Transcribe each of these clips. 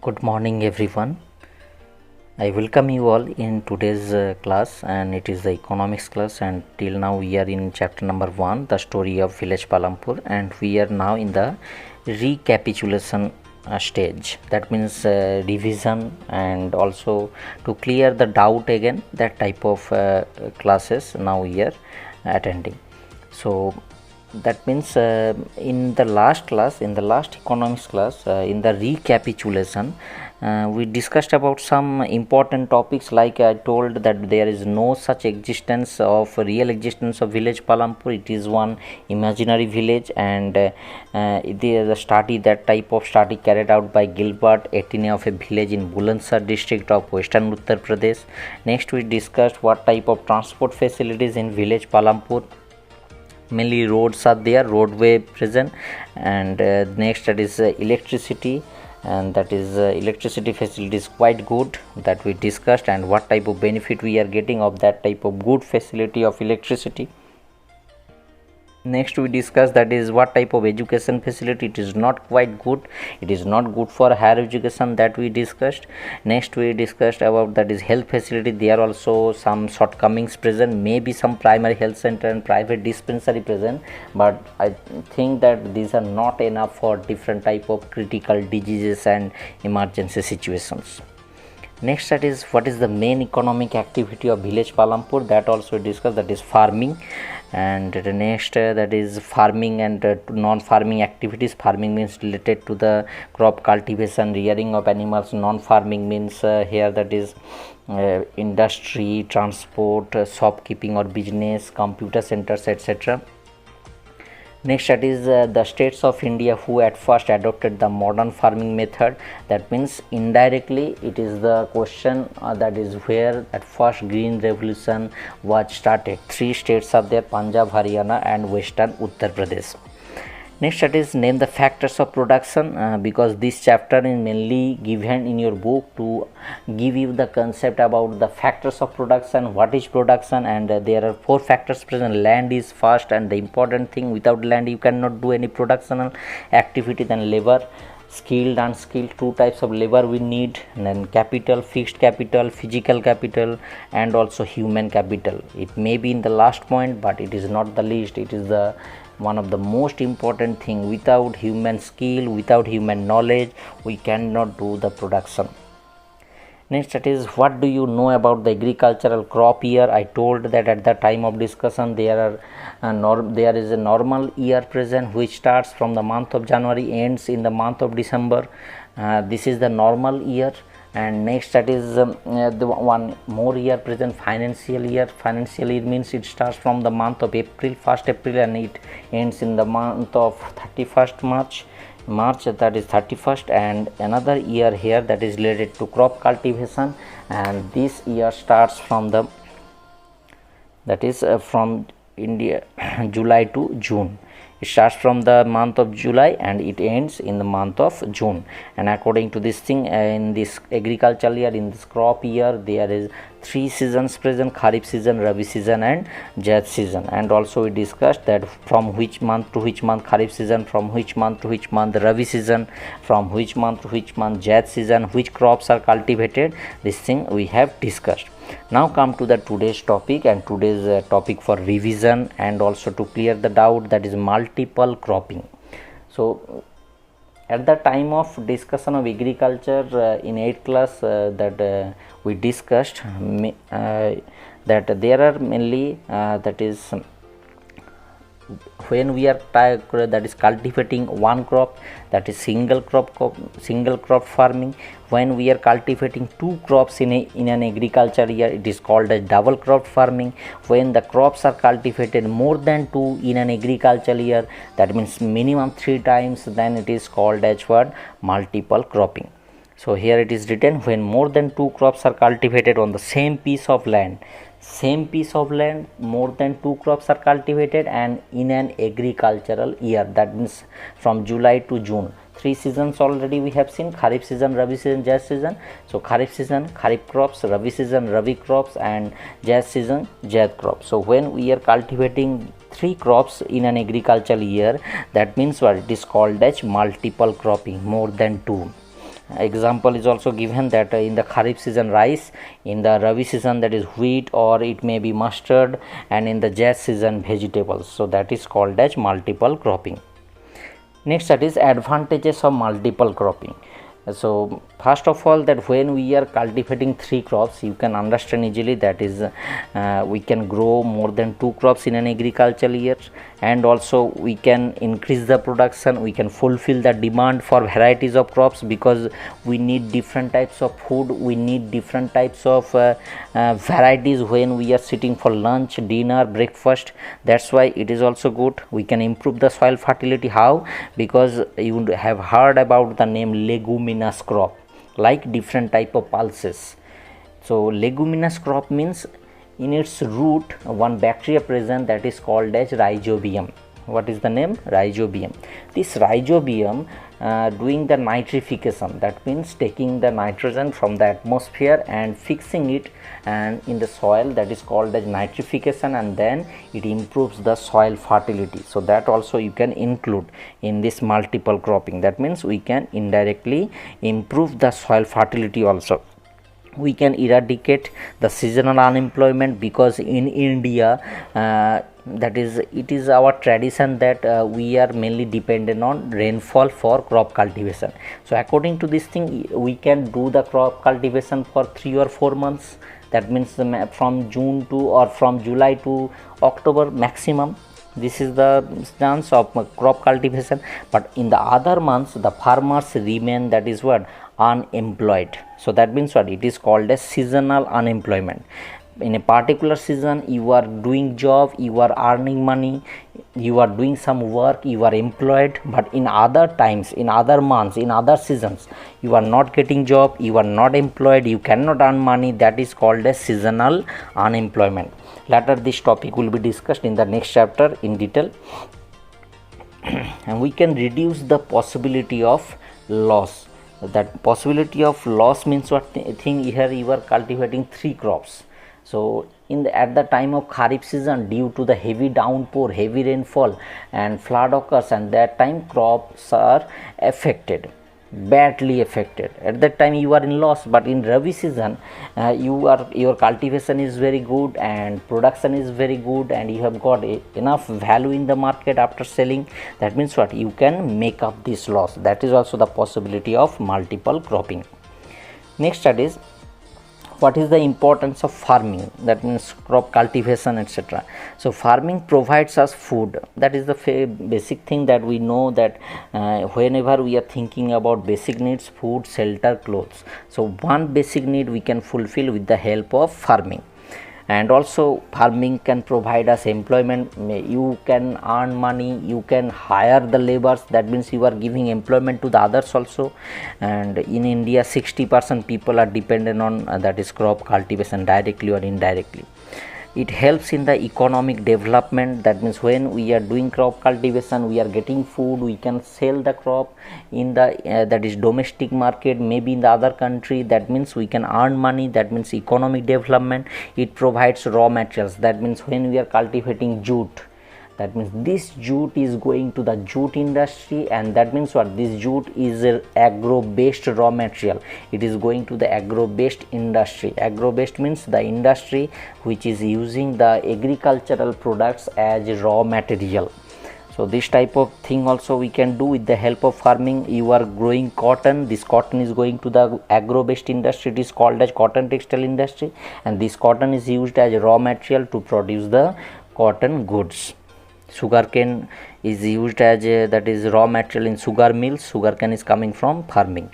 Good morning, everyone. I welcome you all in today's class, and it is the economics class. And till now, we are in chapter number 1, the story of village Palampur, and we are now in the recapitulation stage. That means revision and also to clear the doubt again. That type of classes now we are attending. So that means in the last class, in the last economics class, in the recapitulation, we discussed about some important topics. Like I told that there is no such existence of real existence of village Palampur. It is one imaginary village, and there is a study, that type of study carried out by Gilbert Etine of a village in Bulandshahr district of western Uttar Pradesh. Next we discussed what type of transport facilities in village Palampur. Mainly roads are there, roadway present, and next that is electricity, and that is electricity facility is quite good, that we discussed, and what type of benefit we are getting of that type of good facility of electricity. Next we discuss that is what type of education facility it is not quite good, it is not good for higher education, that we discussed. Next we discussed about that is health facility. There are also some shortcomings present, maybe some primary health center and private dispensary present, but I think that these are not enough for different type of critical diseases and emergency situations. Next, that is what is the main economic activity of village Palampur, that also discussed, that is farming. And the next that is farming and non-farming activities. Farming means related to the crop cultivation, rearing of animals. Non-farming means here that is industry, transport, shopkeeping or business, computer centers, etc. Next, that is the states of India who at first adopted the modern farming method. That means indirectly it is the question that is where at first green revolution was started. 3 states are there: Punjab, Haryana and western Uttar Pradesh. Next, that is name the factors of production, because this chapter is mainly given in your book to give you the concept about the factors of production, what is production, and there are 4 factors present. Land is first, and the important thing, without land you cannot do any productional activity. Then labor, skilled, unskilled, 2 types of labor we need. And then capital, fixed capital, physical capital, and also human capital. It may be in the last point, but it is not the least, it is the one of the most important thing. Without human skill, without human knowledge, we cannot do the production. Next, that is what do you know about the agricultural crop year. I told that at the time of discussion there is a normal year present which starts from the month of January, ends in the month of December. This is the normal year. And next, that is the one more year present, financial year. Financial year means it starts from the month of April, 1st April, and it ends in the month of 31st March, that is 31st. And another year here that is related to crop cultivation, and this year starts from the that is from India July to June. It starts from the month of July and it ends in the month of June. And according to this thing, in this agricultural year, in this crop year, there is 3 seasons present: Kharif season, Rabi season and Zaid season. And also we discussed that from which month to which month Kharif season, from which month to which month Rabi season, from which month to which month Zaid season, which crops are cultivated. This thing we have discussed. Now come to the today's topic, and today's topic for revision and also to clear the doubt, that is multiple cropping. So at the time of discussion of agriculture in 8th class, that we discussed that there are mainly that is when we are that is cultivating one crop, that is single crop farming. When we are cultivating 2 crops in an agriculture year, it is called as double crop farming. When the crops are cultivated more than 2 in an agricultural year, that means minimum 3 times, then it is called as what? Multiple cropping. So here it is written, when more than 2 crops are cultivated on the same piece of land, more than 2 crops are cultivated and in an agricultural year, that means from July to June. 3 seasons already we have seen: Kharif season, Rabi season, Zaid season. So Kharif season, Kharif crops; Rabi season, Rabi crops; and Zaid season, Zaid crops. So when we are cultivating 3 crops in an agricultural year, that means what? It is called as multiple cropping, more than 2. Example is also given that in the Kharif season rice, in the Rabi season that is wheat or it may be mustard, and in the Jas season vegetables. So that is called as multiple cropping. Next, that is advantages of multiple cropping. So first of all, that when we are cultivating 3 crops, you can understand easily that is we can grow more than 2 crops in an agricultural year, and also we can increase the production, we can fulfill the demand for varieties of crops, because we need different types of food, we need different types of varieties when we are sitting for lunch, dinner, breakfast. That's why it is also good. We can improve the soil fertility. How? Because you have heard about the name leguminous crop, like different type of pulses. So leguminous crop means in its root one bacteria present that is called as rhizobium. What is the name? Rhizobium. This rhizobium doing the nitrification, that means taking the nitrogen from the atmosphere and fixing it and in the soil, that is called as nitrification, and then it improves the soil fertility. So that also you can include in this multiple cropping. That means we can indirectly improve the soil fertility also. We can eradicate the seasonal unemployment, because in India that is, it is our tradition that we are mainly dependent on rainfall for crop cultivation. So according to this thing, we can do the crop cultivation for 3 or 4 months. That means from June to, or from July to October maximum. This is the chance of crop cultivation. But in the other months, the farmers remain, that is what, unemployed. So that means what, it is called as seasonal unemployment. In a particular season you are doing job, you are earning money, you are doing some work, you are employed, but in other times, in other months, in other seasons, you are not getting job, you are not employed, you cannot earn money. That is called as seasonal unemployment. Later this topic will be discussed in the next chapter in detail. And we can reduce the possibility of loss. That possibility of loss means what thing? Here you are cultivating 3 crops. So at the time of Kharif season, due to the heavy downpour, heavy rainfall and flood occurs, and that time crops are affected, badly affected. At that time you are in loss. But in Rabi season your cultivation is very good and production is very good, and you have got enough value in the market after selling. That means what, you can make up this loss. That is also the possibility of multiple cropping. Next, that is what is the importance of farming, that means crop cultivation, etc. So farming provides us food. That is the basic thing that we know, that whenever we are thinking about basic needs, food, shelter, clothes, so one basic need we can fulfill with the help of farming. And also farming can provide us employment. You can earn money, you can hire the laborers. That means you are giving employment to the others also. And in India 60% people are dependent on that is crop cultivation, directly or indirectly. It helps in the economic development. That means when we are doing crop cultivation, we are getting food, we can sell the crop in the that is domestic market, maybe in the other country. That means we can earn money. That means economic development. It provides raw materials. That means when we are cultivating jute, that means this jute is going to the jute industry, and that means what, this jute is agro based raw material. It is going to the agro based industry. Agro based means the industry which is using the agricultural products as raw material. So this type of thing also we can do with the help of farming. You are growing cotton, this cotton is going to the agro based industry. It is called as cotton textile industry, and this cotton is used as raw material to produce the cotton goods. Sugarcane is used as that is raw material in sugar mills. Sugarcane is coming from farming.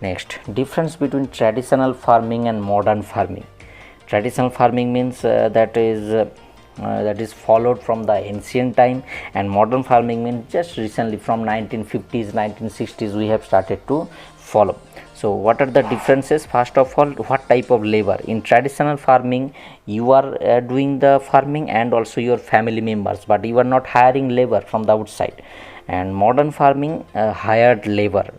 Next, difference between traditional farming and modern farming. Traditional farming means that is followed from the ancient time, and modern farming means just recently from 1950s 1960s we have started to follow. So what are the differences? First of all, what type of labor? In traditional farming you are doing the farming and also your family members, but you are not hiring labor from the outside. And modern farming, hired labor.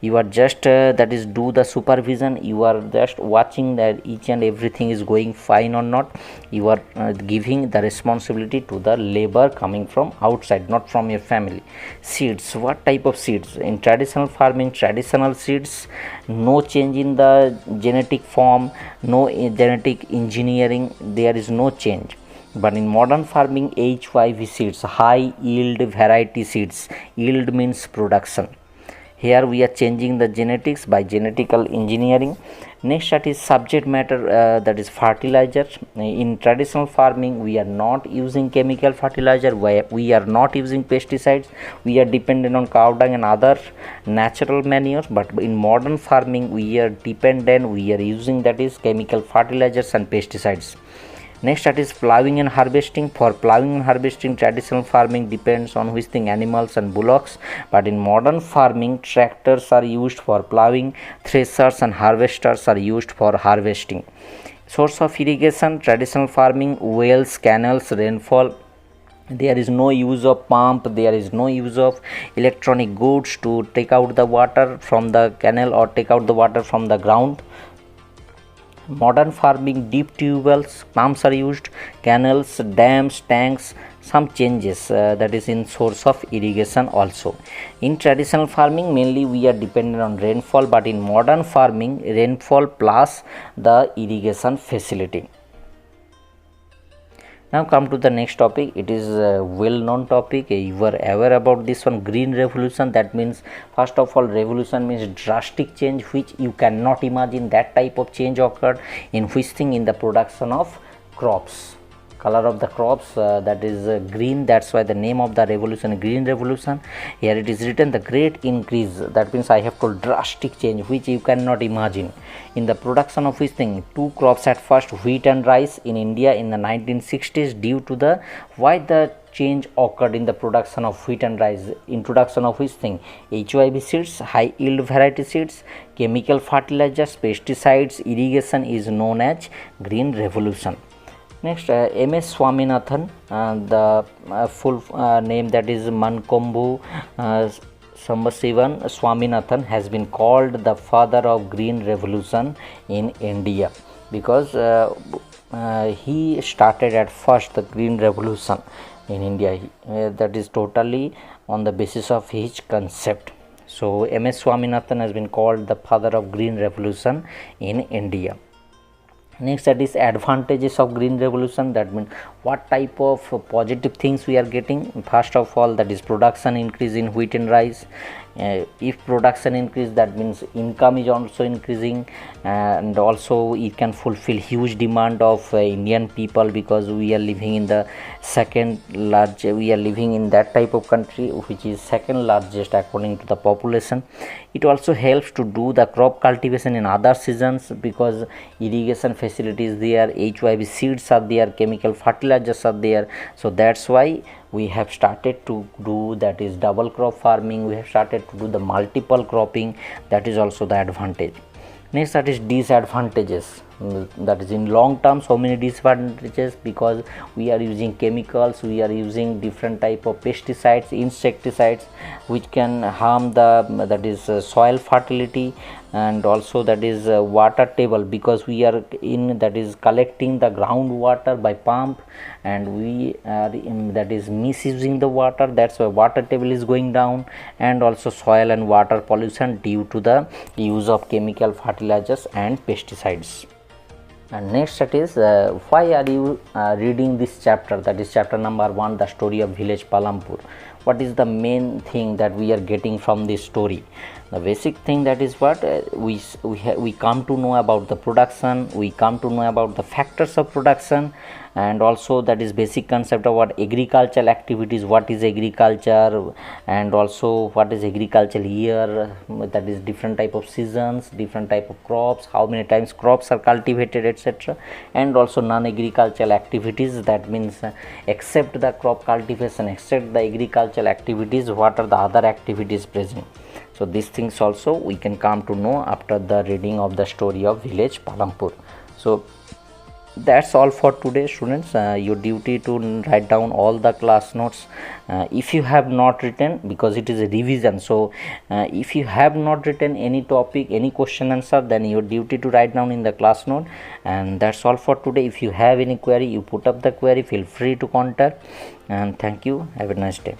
you are just that is do the supervision, you are just watching that each and everything is going fine or not. You are giving the responsibility to the labor coming from outside, not from your family. Seeds, what type of seeds? In traditional farming, traditional seeds, no change in the genetic form, no genetic engineering, there is no change. But in modern farming, HYV seeds, high yield variety seeds, yield means production. Here we are changing the genetics by genetical engineering. Next, that is subject matter, that is fertilizer. In traditional farming, we are not using chemical fertilizer, we are not using pesticides, we are dependent on cow dung and other natural manures. But in modern farming, we are dependent, we are using that is chemical fertilizers and pesticides. Next, that is plowing and harvesting. For plowing and harvesting, traditional farming depends on which thing, animals and bullocks. But in modern farming, tractors are used for plowing, threshers and harvesters are used for harvesting. Source of irrigation, traditional farming, wells, canals, rainfall. There is no use of pump, there is no use of electronic goods to take out the water from the canal or take out the water from the ground. Modern farming, deep tube wells, pumps are used, canals, dams, tanks, some changes, that is in source of irrigation also. In traditional farming, mainly we are dependent on rainfall, but in modern farming, rainfall plus the irrigation facility. Now come to the next topic. It is a well known topic, you are aware about this one, green revolution. That means, first of all, revolution means drastic change which you cannot imagine. That type of change occurred in which thing, in the production of crops, color of the crops, that is green, that's why the name of the revolution, green revolution. Here it is written the great increase, that means I have told drastic change which you cannot imagine in the production of which thing, two crops at first, wheat and rice in India in the 1960s. Due to the why the change occurred in the production of wheat and rice, introduction of which thing, HYV seeds, high yield variety seeds, chemical fertilizers, pesticides, irrigation is known as green revolution. Next, MS Swaminathan, the full name, that is Mankombu Sambasivan Swaminathan, has been called the father of green revolution in India, because he started at first the green revolution in India. That is totally on the basis of his concept. So MS Swaminathan has been called the father of green revolution in India. Next, that is advantages of green revolution. That means what type of positive things we are getting. First of all, that is production increase in wheat and rice. If production increase, that means income is also increasing, and also it can fulfill huge demand of Indian people, because we are living in the we are living in that type of country which is second largest according to the population. It also helps to do the crop cultivation in other seasons, because irrigation facilities there, HYV seeds are there, chemical fertilizers are there. So that's why we have started to do, that is double crop farming, we have started to do the multiple cropping. That is also the advantage. Next, that is disadvantages. That is in long term, so many disadvantages, because we are using chemicals, we are using different type of pesticides, insecticides, which can harm the, that is soil fertility, and also that is water table, because we are in, that is collecting the groundwater by pump, and we are in, that is misusing the water. That's why water table is going down, and also soil and water pollution due to the use of chemical fertilizers and pesticides. And next, that is why are you reading this chapter, that is chapter number 1, the story of village Palampur. What is the main thing that we are getting from this story? The basic thing, that is what we come to know about the production, we come to know about the factors of production, and also that is basic concept of what agricultural activities, what is agriculture, and also what is agricultural year, that is different type of seasons, different type of crops, how many times crops are cultivated, etc. And also non-agricultural activities, that means except the crop cultivation, except the agricultural activities, what are the other activities present. So these things also we can come to know after the reading of the story of village Palampur. So That's all for today, students. Your duty to write down all the class notes. If you have not written, because it is a revision, so if you have not written any topic, any question answer, then your duty to write down in the class note. And that's all for today. If you have any query, you put up the query, feel free to contact. And thank you, have a nice day.